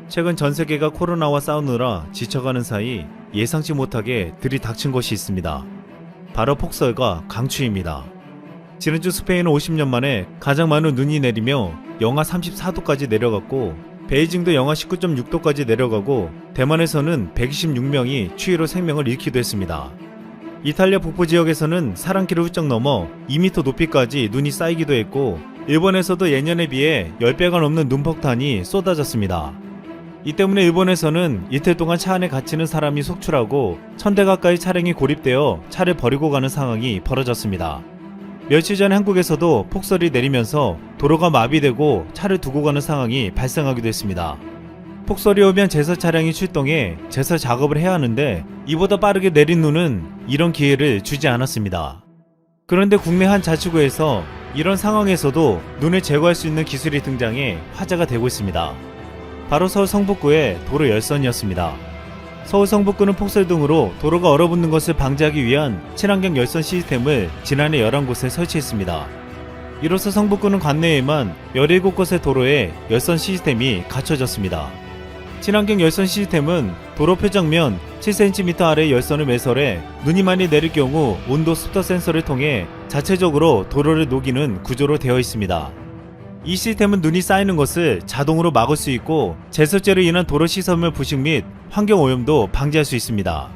최근 전 세계가 코로나와 싸우느라 지쳐가는 사이 예상치 못하게 들이닥친 것이 있습니다. 바로 폭설과 강추위입니다. 지난주 스페인은 50년 만에 가장 많은 눈이 내리며 영하 34도까지 내려갔고, 베이징도 영하 19.6도까지 내려가고, 대만에서는 126명이 추위로 생명을 잃기도 했습니다. 이탈리아 북부 지역에서는 사랑키를 훌쩍 넘어 2m 높이까지 눈이 쌓이기도 했고, 일본에서도 예년에 비해 10배가 넘는 눈폭탄이 쏟아졌습니다. 이 때문에 일본에서는 이틀 동안 차 안에 갇히는 사람이 속출하고 1000대 가까이 차량이 고립되어 차를 버리고 가는 상황이 벌어졌습니다. 며칠 전 한국에서도 폭설이 내리면서 도로가 마비되고 차를 두고 가는 상황이 발생하기도 했습니다. 폭설이 오면 제설 차량이 출동해 제설 작업을 해야 하는데, 이보다 빠르게 내린 눈은 이런 기회를 주지 않았습니다. 그런데 국내 한 자치구에서 이런 상황에서도 눈을 제거할 수 있는 기술이 등장해 화제가 되고 있습니다. 바로 서울 성북구의 도로 열선이었습니다. 서울 성북구는 폭설 등으로 도로가 얼어붙는 것을 방지하기 위한 친환경 열선 시스템을 지난해 11곳에 설치했습니다. 이로써 성북구는 관내에만 17곳의 도로에 열선 시스템이 갖춰졌습니다. 친환경 열선 시스템은 도로 표적면 7cm 아래 열선을 매설해 눈이 많이 내릴 경우 온도 습도 센서를 통해 자체적으로 도로를 녹이는 구조로 되어 있습니다. 이 시스템은 눈이 쌓이는 것을 자동으로 막을 수 있고, 제설제로 인한 도로 시설물 부식 및 환경오염도 방지할 수 있습니다.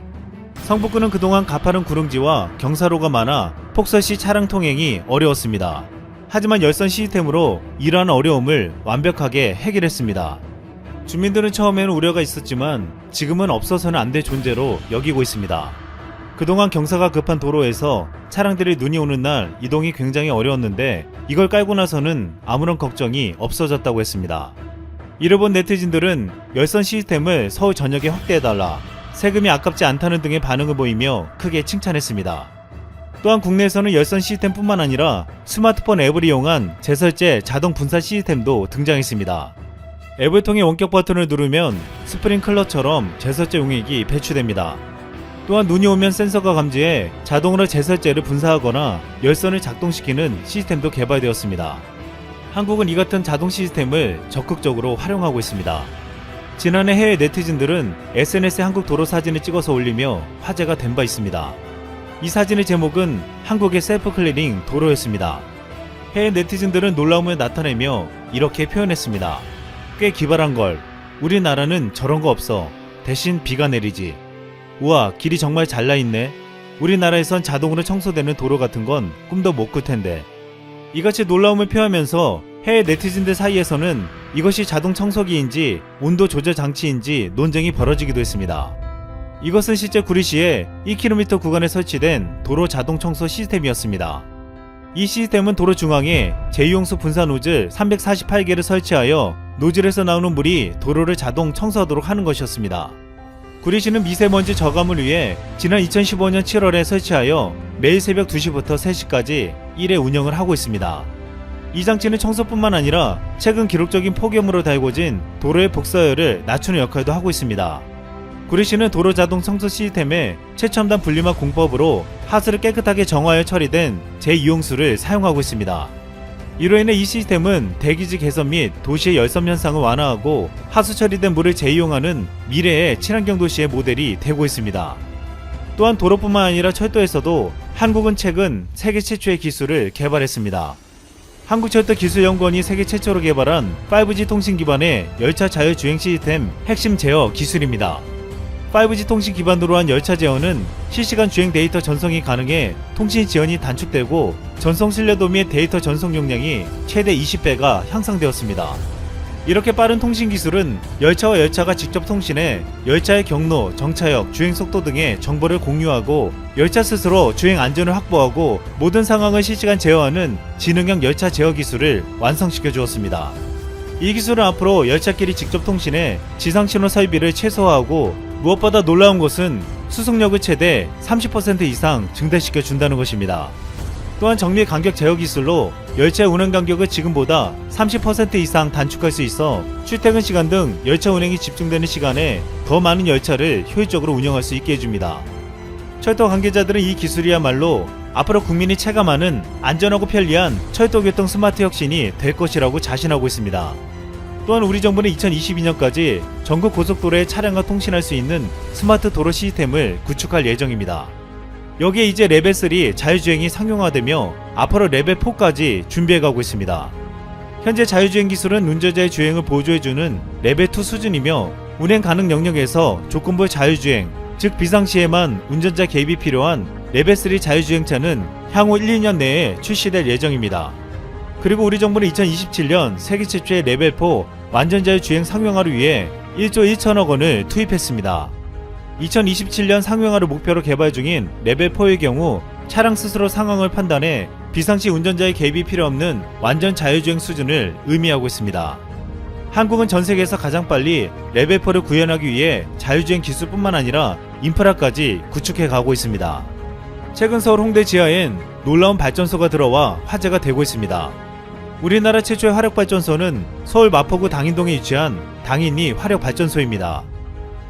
성북구는 그동안 가파른 구릉지와 경사로가 많아 폭설 시 차량 통행이 어려웠습니다. 하지만 열선 시스템으로 이러한 어려움을 완벽하게 해결했습니다. 주민들은 처음에는 우려가 있었지만 지금은 없어서는 안 될 존재로 여기고 있습니다. 그동안 경사가 급한 도로에서 차량들이 눈이 오는 날 이동이 굉장히 어려웠는데, 이걸 깔고 나서는 아무런 걱정이 없어졌다고 했습니다. 이를 본 네티즌들은 열선 시스템을 서울 전역에 확대해달라, 세금이 아깝지 않다는 등의 반응을 보이며 크게 칭찬했습니다. 또한 국내에서는 열선 시스템뿐만 아니라 스마트폰 앱을 이용한 제설제 자동 분사 시스템도 등장했습니다. 앱을 통해 원격 버튼을 누르면 스프링클러처럼 제설제 용액이 배출됩니다. 또한 눈이 오면 센서가 감지해 자동으로 제설제를 분사하거나 열선을 작동시키는 시스템도 개발되었습니다. 한국은 이 같은 자동 시스템을 적극적으로 활용하고 있습니다. 지난해 해외 네티즌들은 SNS에 한국 도로 사진을 찍어서 올리며 화제가 된 바 있습니다. 이 사진의 제목은 한국의 셀프 클리닝 도로였습니다. 해외 네티즌들은 놀라움을 나타내며 이렇게 표현했습니다. 꽤 기발한 걸. 우리나라는 저런 거 없어. 대신 비가 내리지. 우와, 길이 정말 잘 나있네. 우리나라에선 자동으로 청소되는 도로 같은 건 꿈도 못 꿀 텐데. 이같이 놀라움을 표하면서 해외 네티즌들 사이에서는 이것이 자동 청소기인지 온도 조절 장치인지 논쟁이 벌어지기도 했습니다. 이것은 실제 구리시에 2km 구간에 설치된 도로 자동 청소 시스템이었습니다. 이 시스템은 도로 중앙에 제2용수 분사 노즐 348개를 설치하여 노즐에서 나오는 물이 도로를 자동 청소하도록 하는 것이었습니다. 구리시는 미세먼지 저감을 위해 지난 2015년 7월에 설치하여 매일 새벽 2시부터 3시까지 1회 운영을 하고 있습니다. 이 장치는 청소뿐만 아니라 최근 기록적인 폭염으로 달궈진 도로의 복사열을 낮추는 역할도 하고 있습니다. 구리시는 도로 자동 청소 시스템에 최첨단 분리막 공법으로 하수를 깨끗하게 정화하여 처리된 제2용수를 사용하고 있습니다. 이로 인해 이 시스템은 대기질 개선 및 도시의 열섬 현상을 완화하고 하수 처리된 물을 재이용하는 미래의 친환경 도시의 모델이 되고 있습니다. 또한 도로뿐만 아니라 철도에서도 한국은 최근 세계 최초의 기술을 개발했습니다. 한국철도기술연구원이 세계 최초로 개발한 5G 통신 기반의 열차 자율주행 시스템 핵심 제어 기술입니다. 5G 통신 기반으로 한 열차 제어는 실시간 주행 데이터 전송이 가능해 통신 지연이 단축되고 전송 신뢰도 및 데이터 전송 용량이 최대 20배가 향상되었습니다. 이렇게 빠른 통신 기술은 열차와 열차가 직접 통신해 열차의 경로, 정차역, 주행 속도 등의 정보를 공유하고 열차 스스로 주행 안전을 확보하고 모든 상황을 실시간 제어하는 지능형 열차 제어 기술을 완성시켜 주었습니다. 이 기술은 앞으로 열차끼리 직접 통신해 지상신호 설비를 최소화하고, 무엇보다 놀라운 것은 수속력을 최대 30% 이상 증대시켜 준다는 것입니다. 또한 정밀 간격 제어 기술로 열차의 운행 간격을 지금보다 30% 이상 단축할 수 있어 출퇴근 시간 등 열차 운행이 집중되는 시간에 더 많은 열차를 효율적으로 운영할 수 있게 해줍니다. 철도 관계자들은 이 기술이야말로 앞으로 국민이 체감하는 안전하고 편리한 철도교통 스마트 혁신이 될 것이라고 자신하고 있습니다. 또한 우리 정부는 2022년까지 전국 고속도로에 차량과 통신할 수 있는 스마트 도로 시스템을 구축할 예정입니다. 여기에 이제 레벨 3 자율주행이 상용화되며 앞으로 레벨 4까지 준비해가고 있습니다. 현재 자율주행 기술은 운전자의 주행을 보조해주는 레벨 2 수준이며 운행 가능 영역에서 조건부 자율주행, 즉 비상시에만 운전자 개입이 필요한 레벨 3 자율주행차는 향후 1, 2년 내에 출시될 예정입니다. 그리고 우리 정부는 2027년 세계 최초의 레벨 4 완전 자율주행 상용화를 위해 1조 1천억 원을 투입했습니다. 2027년 상용화를 목표로 개발 중인 레벨 4의 경우 차량 스스로 상황을 판단해 비상시 운전자의 개입이 필요 없는 완전 자율주행 수준을 의미하고 있습니다. 한국은 전 세계에서 가장 빨리 레벨 4를 구현하기 위해 자율주행 기술뿐만 아니라 인프라까지 구축해 가고 있습니다. 최근 서울 홍대 지하엔 놀라운 발전소가 들어와 화제가 되고 있습니다. 우리나라 최초의 화력발전소는 서울 마포구 당인동에 위치한 당인리 화력발전소입니다.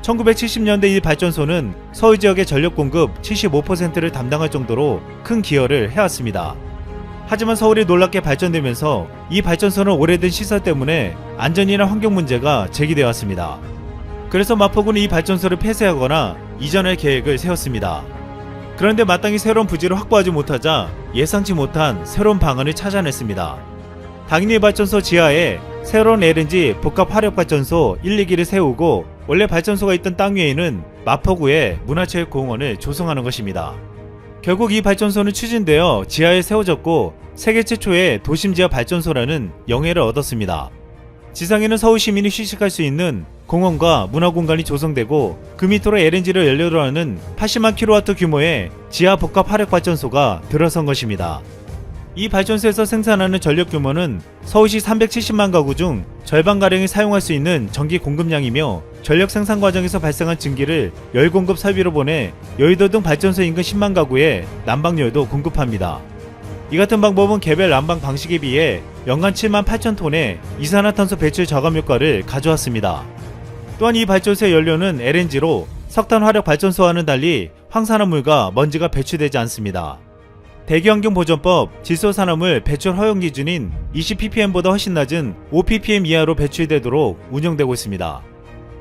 1970년대 이 발전소는 서울 지역의 전력 공급 75%를 담당할 정도로 큰 기여를 해왔습니다. 하지만 서울이 놀랍게 발전되면서 이 발전소는 오래된 시설 때문에 안전이나 환경 문제가 제기되어 왔습니다. 그래서 마포구는 이 발전소를 폐쇄하거나 이전할 계획을 세웠습니다. 그런데 마땅히 새로운 부지를 확보하지 못하자 예상치 못한 새로운 방안을 찾아냈습니다. 당인리 발전소 지하에 새로운 LNG 복합 화력발전소 1, 2기를 세우고 원래 발전소가 있던 땅 위에는 마포구에 문화체육공원을 조성하는 것입니다. 결국 이 발전소는 추진되어 지하에 세워졌고 세계 최초의 도심 지하 발전소라는 영예를 얻었습니다. 지상에는 서울 시민이 휴식할 수 있는 공원과 문화공간이 조성되고 그 밑으로 LNG를 연료로 하는 80만 kW 규모의 지하 복합 화력발전소가 들어선 것입니다. 이 발전소에서 생산하는 전력 규모는 서울시 370만 가구 중 절반가량이 사용할 수 있는 전기 공급량이며 전력 생산 과정에서 발생한 증기를 열 공급 설비로 보내 여의도 등 발전소 인근 10만 가구에 난방열도 공급합니다. 이 같은 방법은 개별 난방 방식에 비해 연간 7만 8천 톤의 이산화탄소 배출 저감 효과를 가져왔습니다. 또한 이 발전소의 연료는 LNG로 석탄 화력 발전소와는 달리 황산화물과 먼지가 배출되지 않습니다. 대기환경보전법 질소산화물 배출 허용 기준인 20ppm보다 훨씬 낮은 5ppm 이하로 배출되도록 운영되고 있습니다.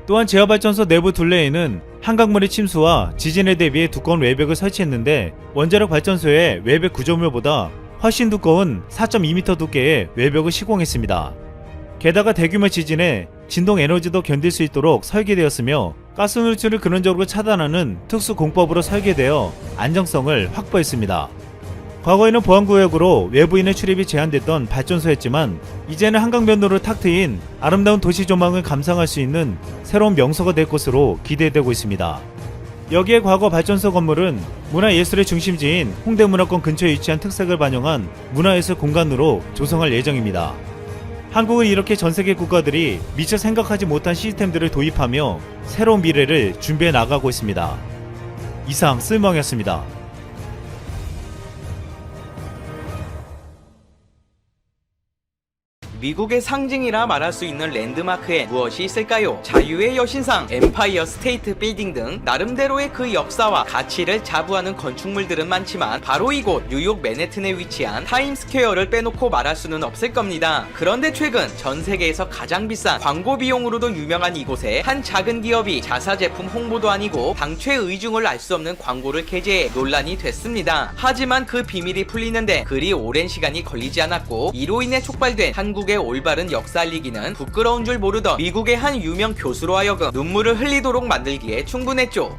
또한 지하발전소 내부 둘레에는 한강물의 침수와 지진에 대비해 두꺼운 외벽을 설치했는데 원자력 발전소의 외벽 구조물보다 훨씬 두꺼운 4.2m 두께의 외벽을 시공했습니다. 게다가 대규모 지진에 진동 에너지도 견딜 수 있도록 설계되었으며 가스 누출을 근원적으로 차단하는 특수 공법으로 설계되어 안정성을 확보했습니다. 과거에는 보안구역으로 외부인의 출입이 제한됐던 발전소였지만 이제는 한강변도를 탁 트인 아름다운 도시 조망을 감상할 수 있는 새로운 명소가 될 것으로 기대되고 있습니다. 여기에 과거 발전소 건물은 문화예술의 중심지인 홍대문화권 근처에 위치한 특색을 반영한 문화예술 공간으로 조성할 예정입니다. 한국은 이렇게 전세계 국가들이 미처 생각하지 못한 시스템들을 도입하며 새로운 미래를 준비해 나가고 있습니다. 이상 쓸멍이었습니다. 미국의 상징이라 말할 수 있는 랜드마크에 무엇이 있을까요? 자유의 여신상, 엠파이어 스테이트 빌딩 등 나름대로의 그 역사와 가치를 자부하는 건축물들은 많지만 바로 이곳 뉴욕 맨해튼에 위치한 타임스퀘어를 빼놓고 말할 수는 없을 겁니다. 그런데 최근 전 세계에서 가장 비싼 광고 비용으로도 유명한 이곳에 한 작은 기업이 자사 제품 홍보도 아니고 당최 의중을 알 수 없는 광고를 게재해 논란이 됐습니다. 하지만 그 비밀이 풀리는데 그리 오랜 시간이 걸리지 않았고 이로 인해 촉발된 한국의 올바른 역사 알리기는 부끄러운 줄 모르던 미국의 한 유명 교수로 하여금 눈물을 흘리도록 만들기에 충분했죠.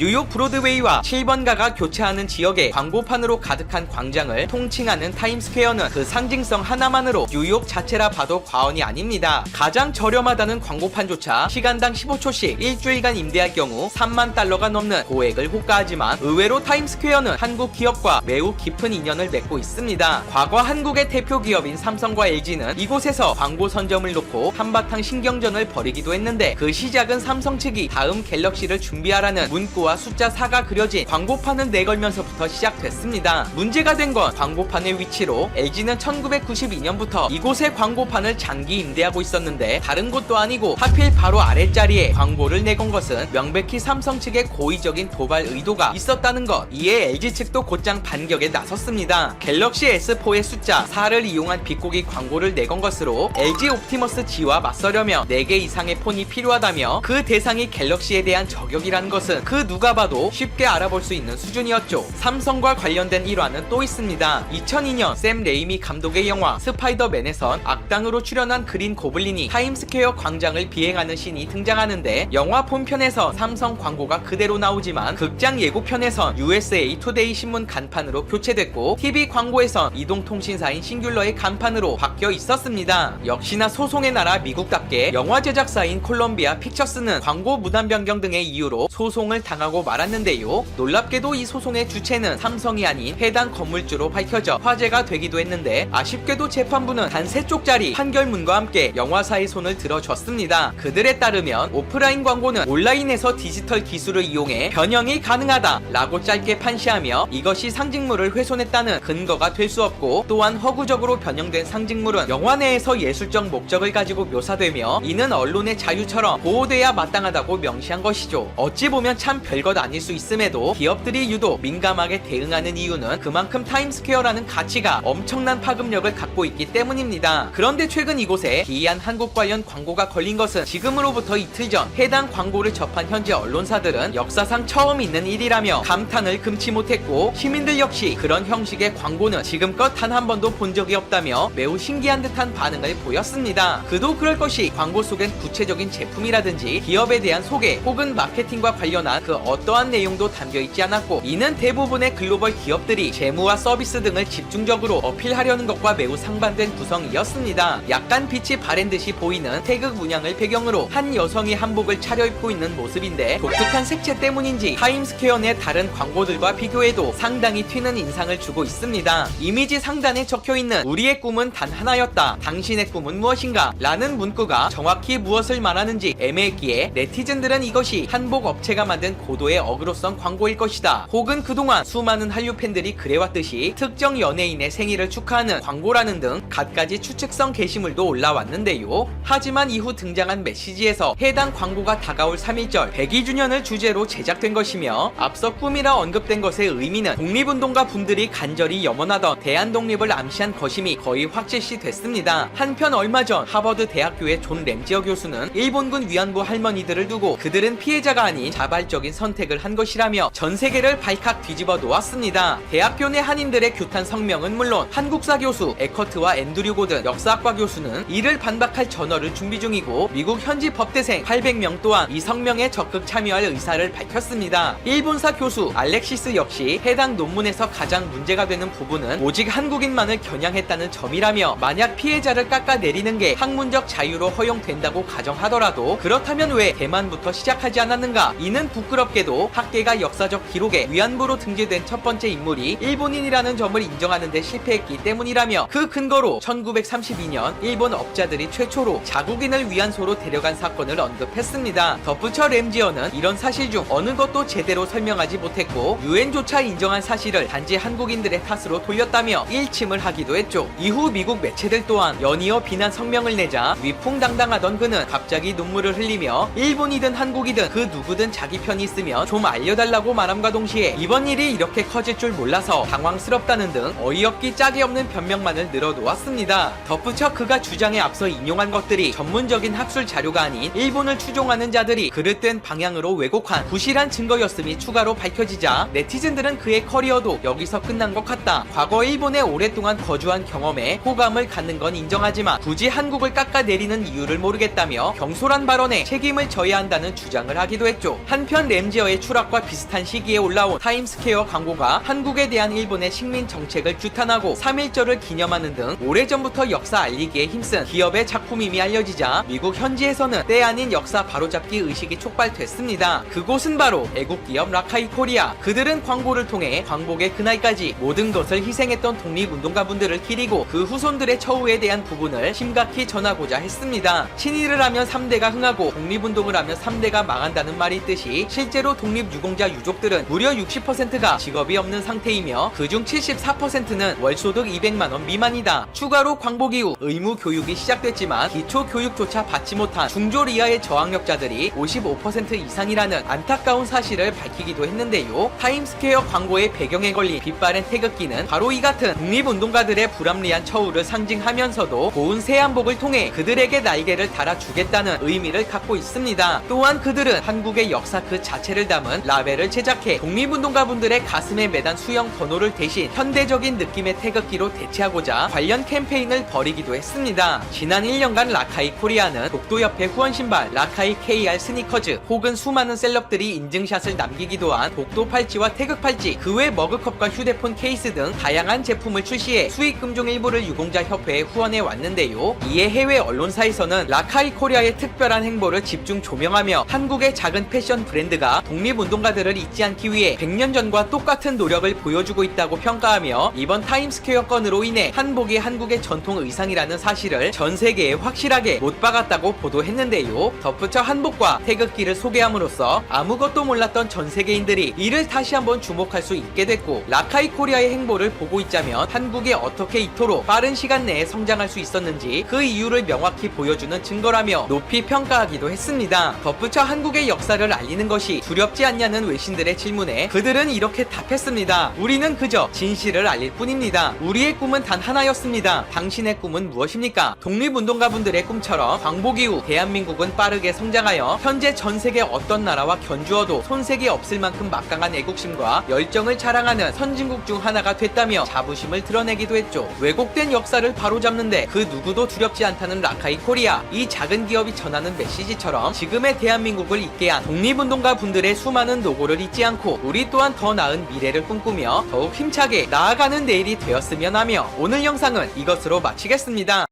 뉴욕 브로드웨이와 7번가가 교차하는 지역에 광고판으로 가득한 광장을 통칭하는 타임스퀘어는 그 상징성 하나만으로 뉴욕 자체라 봐도 과언이 아닙니다. 가장 저렴하다는 광고판조차 시간당 15초씩 일주일간 임대할 경우 3만 달러가 넘는 고액을 호가하지만 의외로 타임스퀘어는 한국 기업과 매우 깊은 인연을 맺고 있습니다. 과거 한국의 대표 기업인 삼성과 LG는 이곳에서 광고 선점을 놓고 한바탕 신경전을 벌이기도 했는데 그 시작은 삼성 측이 다음 갤럭시를 준비하라는 문구와 로고와 숫자 4가 그려진 광고판을 내걸면서부터 시작됐습니다. 문제가 된 건 광고판의 위치로 LG는 1992년부터 이곳에 광고판을 장기 임대하고 있었는데 다른 곳도 아니고 하필 바로 아랫자리에 광고를 내건 것은 명백히 삼성 측의 고의적인 도발 의도가 있었다는 것. 이에 LG 측도 곧장 반격에 나섰습니다. 갤럭시 S4의 숫자 4를 이용한 빗고기 광고를 내건 것으로 LG 옵티머스 G와 맞서려면 4개 이상의 폰이 필요하다며 그 대상이 갤럭시에 대한 저격이라는 것은 그 누가 봐도 쉽게 알아볼 수 있는 수준이었죠. 삼성과 관련된 일화는 또 있습니다. 2002년 샘 레이미 감독의 영화 스파이더맨에선 악당으로 출연한 그린 고블린이 타임스퀘어 광장을 비행하는 씬이 등장하는데 영화 본편에서 삼성 광고가 그대로 나오지만 극장 예고편에선 USA 투데이 신문 간판으로 교체됐고 TV 광고에선 이동통신사인 싱귤러의 간판으로 바뀌어 있었습니다. 역시나 소송의 나라 미국답게 영화 제작사인 콜롬비아 픽처스는 광고 무단 변경 등의 이유로 소송을 당하고 말았는데요. 놀랍게도 이 소송의 주체는 삼성이 아닌 해당 건물주로 밝혀져 화제가 되기도 했는데 아쉽게도 재판부는 단 3쪽짜리 판결문과 함께 영화사의 손을 들어줬습니다. 그들에 따르면 오프라인 광고는 온라인에서 디지털 기술을 이용해 변형이 가능하다 라고 짧게 판시하며 이것이 상징물을 훼손했다는 근거가 될 수 없고 또한 허구적으로 변형된 상징물은 영화 내에서 예술적 목적을 가지고 묘사되며 이는 언론의 자유처럼 보호돼야 마땅하다고 명시한 것이죠. 어찌 보면 참 별것 아닐 수 있음에도 기업들이 유독 민감하게 대응하는 이유는 그만큼 타임스퀘어라는 가치가 엄청난 파급력을 갖고 있기 때문입니다. 그런데 최근 이곳에 기이한 한국 관련 광고가 걸린 것은 지금으로부터 이틀 전 해당 광고를 접한 현지 언론사들은 역사상 처음 있는 일이라며 감탄을 금치 못했고 시민들 역시 그런 형식의 광고는 지금껏 단 한 번도 본 적이 없다며 매우 신기한 듯한 반응을 보였습니다. 그도 그럴 것이 광고 속엔 구체적인 제품이라든지 기업에 대한 소개 혹은 마케팅과 관련한 그 어떠한 내용도 담겨있지 않았고 이는 대부분의 글로벌 기업들이 재무와 서비스 등을 집중적으로 어필하려는 것과 매우 상반된 구성이었습니다. 약간 빛이 바랜 듯이 보이는 태극 문양을 배경으로 한 여성이 한복을 차려입고 있는 모습인데 독특한 색채 때문인지 타임스퀘어 내 다른 광고들과 비교해도 상당히 튀는 인상을 주고 있습니다. 이미지 상단에 적혀있는 우리의 꿈은 단 하나였다. 당신의 꿈은 무엇인가? 라는 문구가 정확히 무엇을 말하는지 애매했기에 네티즌들은 이것이 한복 업체가 만든 고도의 어그로성 광고일 것이다. 혹은 그동안 수많은 한류 팬들이 그래왔듯이 특정 연예인의 생일을 축하하는 광고라는 등 갖가지 추측성 게시물도 올라왔는데요. 하지만 이후 등장한 메시지에서 해당 광고가 다가올 3.1절 102주년을 주제로 제작된 것이며 앞서 꿈이라 언급된 것의 의미는 독립운동가 분들이 간절히 염원하던 대한독립을 암시한 것임이 거의 확실시 됐습니다. 한편 얼마 전 하버드 대학교의 존 램지어 교수는 일본군 위안부 할머니들을 두고 그들은 피해자가 아닌 자발적인 선택을 한 것이라며 전 세계를 발칵 뒤집어 놓았습니다. 대학교 내 한인들의 규탄 성명은 물론 한국사 교수 에커트와 앤드류 고든 역사학과 교수는 이를 반박할 전어를 준비 중이고 미국 현지 법대생 800명 또한 이 성명에 적극 참여할 의사를 밝혔습니다. 일본사 교수 알렉시스 역시 해당 논문에서 가장 문제가 되는 부분은 오직 한국인만을 겨냥했다는 점이라며 만약 피해자를 깎아내리는 게 학문적 자유로 허용된다고 가정하더라도 그렇다면 왜 대만부터 시작하지 않았는가? 이는 부끄럽게도 학계가 역사적 기록에 위안부로 등재된 첫 번째 인물이 일본인이라는 점을 인정하는 데 실패했기 때문이라며 그 근거로 1932년 일본 업자들이 최초로 자국인을 위안소로 데려간 사건을 언급했습니다. 덧붙여 램지어는 이런 사실 중 어느 것도 제대로 설명하지 못했고 유엔조차 인정한 사실을 단지 한국인들의 탓으로 돌렸다며 일침을 하기도 했죠. 이후 미국 매체들 또한 연이어 비난 성명을 내자 위풍당당하던 그는 갑자기 눈물을 흘리며 일본이든 한국이든 그 누구든 자기 편이 있으면 좀 알려달라고 말함과 동시에 이번 일이 이렇게 커질 줄 몰라서 당황스럽다는 등 어이없기 짝이 없는 변명만을 늘어놓았습니다. 덧붙여 그가 주장에 앞서 인용한 것들이 전문적인 학술 자료가 아닌 일본을 추종하는 자들이 그릇된 방향으로 왜곡한 부실한 증거였음이 추가로 밝혀지자 네티즌들은 그의 커리어도 여기서 끝난 것 같다. 과거 일본에 오랫동안 거주한 경험에 호감을 갖는 건 인정하지만 굳이 한국을 깎아내리는 이유를 모르겠다며 경솔한 발언에 책임을 져야 한다는 주장을 하기도 했죠. 한편 램지어의 추락과 비슷한 시기에 올라온 타임스퀘어 광고가 한국에 대한 일본의 식민 정책을 규탄하고 3.1절을 기념하는 등 오래전부터 역사 알리기에 힘쓴 기업의 작품임이 알려지자 미국 현지에서는 때 아닌 역사 바로잡기 의식이 촉발됐습니다. 그곳은 바로 애국기업 라카이 코리아. 그들은 광고를 통해 광복의 그날까지 모든 것을 희생했던 독립운동가분들을 기리고 그 후손들의 처우에 대한 부분을 심각히 전하고자 했습니다. 친일을 하면 3대가 흥하고 독립운동을 하면 3대가 망한다는 말이 있듯이 실제 실제로 독립유공자 유족들은 무려 60%가 직업이 없는 상태이며 그중 74%는 월소득 200만원 미만이다. 추가로 광복 이후 의무 교육이 시작됐지만 기초 교육조차 받지 못한 중졸 이하의 저학력자들이 55% 이상이라는 안타까운 사실을 밝히기도 했는데요. 타임스퀘어 광고의 배경에 걸린 빛바랜 태극기는 바로 이 같은 독립운동가들의 불합리한 처우를 상징하면서도 고운 새한복을 통해 그들에게 날개를 달아주겠다는 의미를 갖고 있습니다. 또한 그들은 한국의 역사 그 자체를 담은 라벨을 제작해 독립운동가분들의 가슴에 매단 수영 번호를 대신 현대적인 느낌의 태극기로 대체하고자 관련 캠페인을 벌이기도 했습니다. 지난 1년간 라카이 코리아는 독도협회 후원신발 라카이 KR 스니커즈 혹은 수많은 셀럽들이 인증샷을 남기기도 한 독도 팔찌와 태극 팔찌, 그 외 머그컵과 휴대폰 케이스 등 다양한 제품을 출시해 수익금 중 일부를 유공자 협회에 후원해 왔는데요. 이에 해외 언론사에서는 라카이 코리아의 특별한 행보를 집중 조명하며 한국의 작은 패션 브랜드가 독립운동가들을 잊지 않기 위해 100년 전과 똑같은 노력을 보여주고 있다고 평가하며 이번 타임스퀘어 건으로 인해 한복이 한국의 전통 의상이라는 사실을 전 세계에 확실하게 못 박았다고 보도했는데요. 덧붙여 한복과 태극기를 소개함으로써 아무것도 몰랐던 전 세계인들이 이를 다시 한번 주목할 수 있게 됐고, 라카이 코리아의 행보를 보고 있자면 한국이 어떻게 이토록 빠른 시간 내에 성장할 수 있었는지 그 이유를 명확히 보여주는 증거라며 높이 평가하기도 했습니다. 덧붙여 한국의 역사를 알리는 것이 두렵지 않냐는 외신들의 질문에 그들은 이렇게 답했습니다. 우리는 그저 진실을 알릴 뿐입니다. 우리의 꿈은 단 하나였습니다. 당신의 꿈은 무엇입니까? 독립운동가분들의 꿈처럼 광복 이후 대한민국은 빠르게 성장하여 현재 전 세계 어떤 나라와 견주어도 손색이 없을 만큼 막강한 애국심과 열정을 자랑하는 선진국 중 하나가 됐다며 자부심을 드러내기도 했죠. 왜곡된 역사를 바로잡는데 그 누구도 두렵지 않다는 라카이 코리아. 이 작은 기업이 전하는 메시지처럼 지금의 대한민국을 있게 한 독립운동가 분들의 수많은 노고를 잊지 않고 우리 또한 더 나은 미래를 꿈꾸며 더욱 힘차게 나아가는 내일이 되었으면 하며 오늘 영상은 이것으로 마치겠습니다.